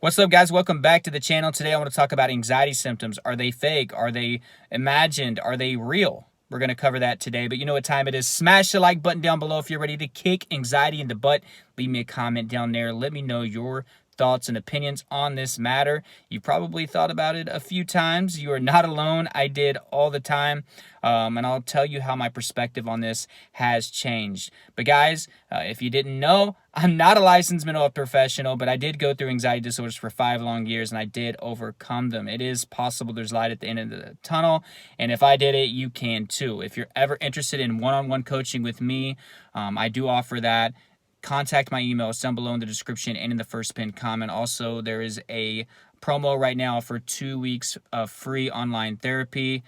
What's up, guys? Welcome back to the channel. Today I want to talk about anxiety symptoms. Are they fake? Are they imagined? Are they real? We're going to cover that today, but you know what time it is. Smash the like button down below if you're ready to kick anxiety in the butt. Leave me a comment down there. Let me know your thoughts and opinions on this matter. You probably thought about it a few times. You are not alone. I did all the time. And I'll tell you how my perspective on this has changed. But guys, if you didn't know, I'm not a licensed mental health professional, but I did go through anxiety disorders for 5 long years, and I did overcome them. It is possible. There's light at the end of the tunnel, and if I did it, you can too. If you're ever interested in one-on-one coaching with me, I do offer that. Contact my email. It's down below in the description and in the first pinned comment. Also, there is a promo right now for 2 weeks of free online therapy.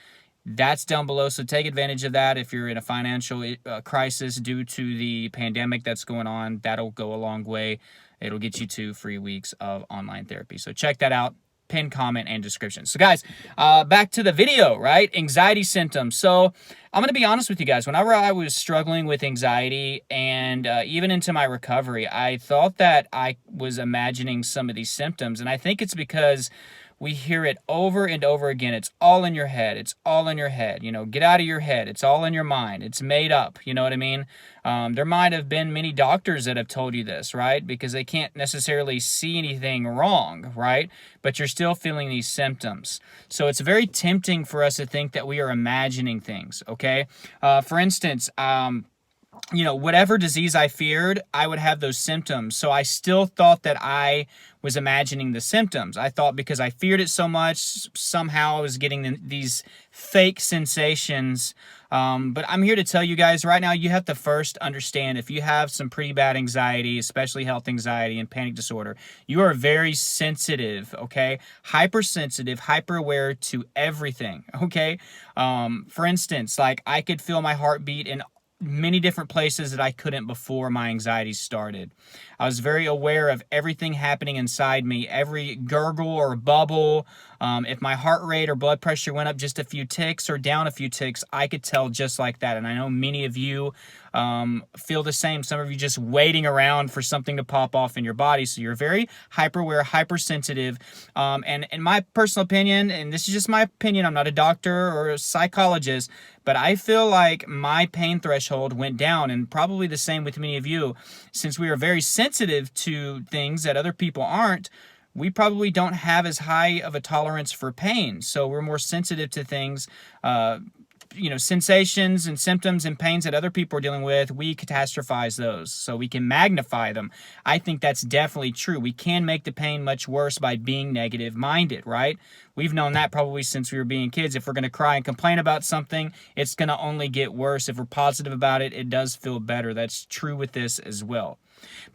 That's down below, so take advantage of that. If you're in a financial crisis due to the pandemic that's going on, that'll go a long way. It'll get you 2 free weeks of online therapy. So check that out. Pin, comment, and description. So guys, back to the video, right? Anxiety symptoms. So I'm going to be honest with you guys. Whenever I was struggling with anxiety and even into my recovery, I thought that I was imagining some of these symptoms. And I think it's because we hear it over and over again. It's all in your head. It's all in your head. You know, get out of your head. It's all in your mind. It's made up. You know what I mean? There might have been many doctors that have told you this, right? Because they can't necessarily see anything wrong, right? But you're still feeling these symptoms. So it's very tempting for us to think that we are imagining things, okay? For instance, you know, whatever disease I feared, I would have those symptoms. So I still thought that I was imagining the symptoms. I thought because I feared it so much, somehow I was getting these fake sensations. But I'm here to tell you guys right now, you have to first understand if you have some pretty bad anxiety, especially health anxiety and panic disorder, you are very sensitive, okay? Hypersensitive, hyper aware to everything, okay? For instance, like I could feel my heartbeat in many different places that I couldn't before my anxiety started. I was very aware of everything happening inside me, every gurgle or bubble. If my heart rate or blood pressure went up just a few ticks or down a few ticks, I could tell just like that. And I know many of you feel the same. Some of you just waiting around for something to pop off in your body. So you're very hyper aware, hypersensitive. And in my personal opinion, and this is just my opinion, I'm not a doctor or a psychologist, but I feel like my pain threshold went down, and probably the same with many of you. Since we are very sensitive to things that other people aren't, we probably don't have as high of a tolerance for pain. So we're more sensitive to things, you know, sensations and symptoms and pains that other people are dealing with. We catastrophize those so we can magnify them. I think that's definitely true. We can make the pain much worse by being negative minded, right? We've known that probably since we were being kids. If we're going to cry and complain about something, it's going to only get worse. If we're positive about it, it does feel better. That's true with this as well.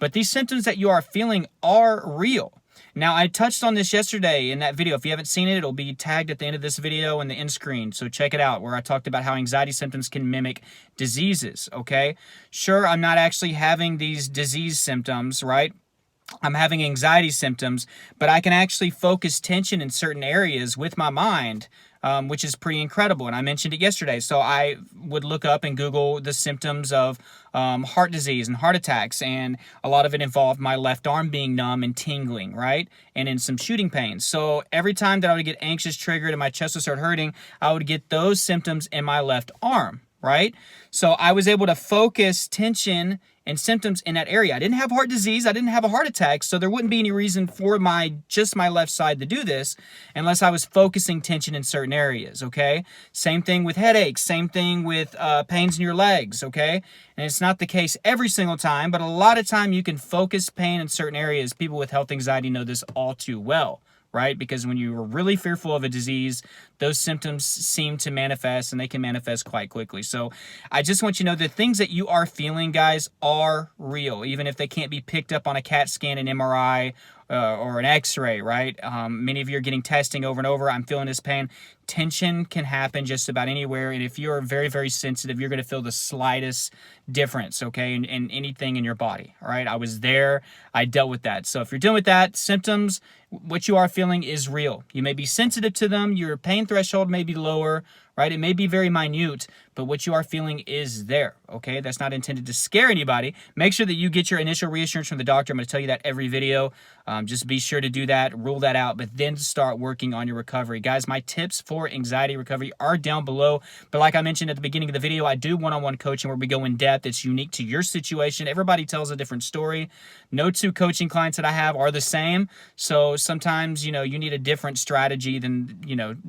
But these symptoms that you are feeling are real. Now, I touched on this yesterday in that video. If you haven't seen it, it'll be tagged at the end of this video in the end screen. So check it out, where I talked about how anxiety symptoms can mimic diseases, okay? Sure, I'm not actually having these disease symptoms, right? I'm having anxiety symptoms, but I can actually focus tension in certain areas with my mind, which is pretty incredible. And I mentioned it yesterday. So I would look up and Google the symptoms of heart disease and heart attacks. And a lot of it involved my left arm being numb and tingling, right? And in some shooting pains. So every time that I would get anxious, triggered, and my chest would start hurting, I would get those symptoms in my left arm, right? So I was able to focus tension and symptoms in that area. I didn't have heart disease. I didn't have a heart attack. So there wouldn't be any reason for just my left side to do this unless I was focusing tension in certain areas, okay? Same thing with headaches. Same thing with pains in your legs, okay? And it's not the case every single time, but a lot of time you can focus pain in certain areas. People with health anxiety know this all too well, right? Because when you are really fearful of a disease, those symptoms seem to manifest, and they can manifest quite quickly. So I just want you to know the things that you are feeling, guys, are real, even if they can't be picked up on a CAT scan, an MRI, or an x-ray, right? Many of you are getting testing over and over. I'm feeling this pain. Tension can happen just about anywhere, and if you're very, very sensitive, you're going to feel the slightest difference, okay, in anything in your body. All right, I was there, I dealt with that. So if you're dealing with that, symptoms, what you are feeling is real. You may be sensitive to them, your pain threshold may be lower, right? It may be very minute, but what you are feeling is there, okay? That's not intended to scare anybody. Make sure that you get your initial reassurance from the doctor. I'm going to tell you that every video. Just be sure to do that, rule that out, but then start working on your recovery. Guys, my tips for anxiety recovery are down below, but like I mentioned at the beginning of the video, I do one-on-one coaching where we go in depth. It's unique to your situation. Everybody tells a different story. No two coaching clients that I have are the same, so sometimes, you need a different strategy than,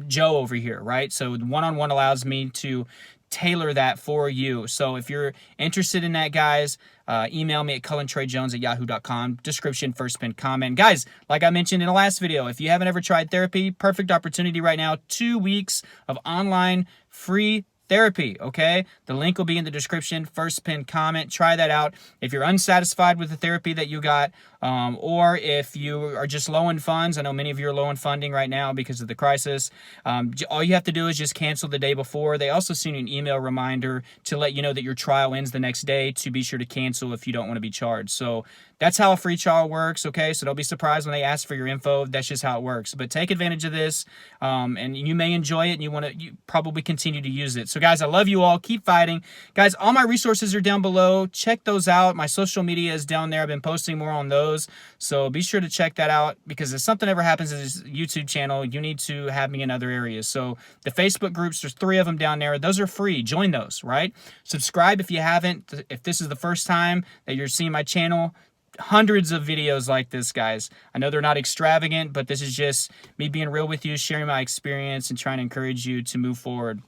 Joe over here, right? So one-on-one allows me to tailor that for you. So if you're interested in that, guys, email me at cullentreyjones@yahoo.com. Description, first pinned comment. Guys, like I mentioned in the last video, if you haven't ever tried therapy, perfect opportunity right now. 2 weeks of online free therapy, okay? The link will be in the description, first pinned comment. Try that out. If you're unsatisfied with the therapy that you got, or if you are just low in funds, I know many of you are low in funding right now because of the crisis, all you have to do is just cancel the day before. They also send you an email reminder to let you know that your trial ends the next day to be sure to cancel if you don't want to be charged. So that's how a free trial works, okay? So don't be surprised when they ask for your info. That's just how it works. But take advantage of this, and you may enjoy it, and you probably continue to use it. So guys, I love you all. Keep fighting. Guys, all my resources are down below. Check those out. My social media is down there. I've been posting more on those. So be sure to check that out, because if something ever happens to this YouTube channel, you need to have me in other areas. So the Facebook groups, there's 3 of them down there. Those are free. Join those, right? Subscribe if you haven't. If this is the first time that you're seeing my channel, hundreds of videos like this, guys. I know they're not extravagant, but this is just me being real with you, sharing my experience, and trying to encourage you to move forward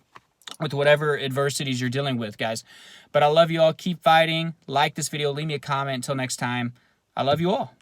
with whatever adversities you're dealing with, guys. But I love you all. Keep fighting. Like this video. Leave me a comment. Until next time, I love you all.